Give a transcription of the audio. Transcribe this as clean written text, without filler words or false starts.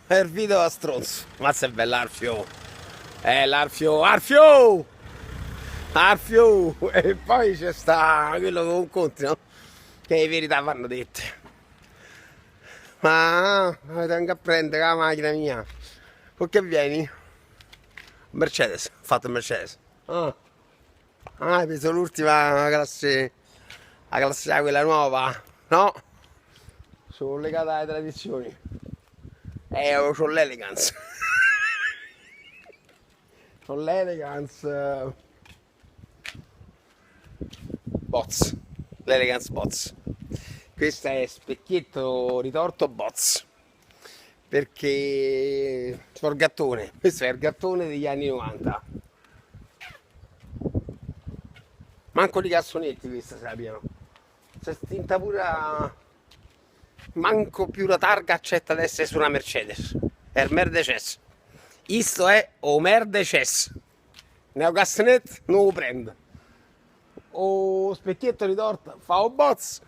il video a stronzo. Mazza è bella Arfio. Arfio! E poi c'è sta quello che non conti, no? Che le verità vanno dette. Ma vengo a prendere la macchina mia. Con che vieni? Mercedes, ho fatto il Mercedes. Hai preso l'ultima classe, la classe A, quella nuova, no? Sono legata alle tradizioni. C'ho l'elegance. C'ho l'elegance Bots. L'elegance Bots. Questo è specchietto ritorto Bots. Perché c'ho il gattone. Questo è il gattone degli anni 90. Manco di cassonetti questa se la piano. C'è stinta pure manco più la targa accetta ad essere su una Mercedes. È il Mercedes. Isto è o Mercedes. Neo cassonet non lo prendo. O specchietto ritorto fa o bots.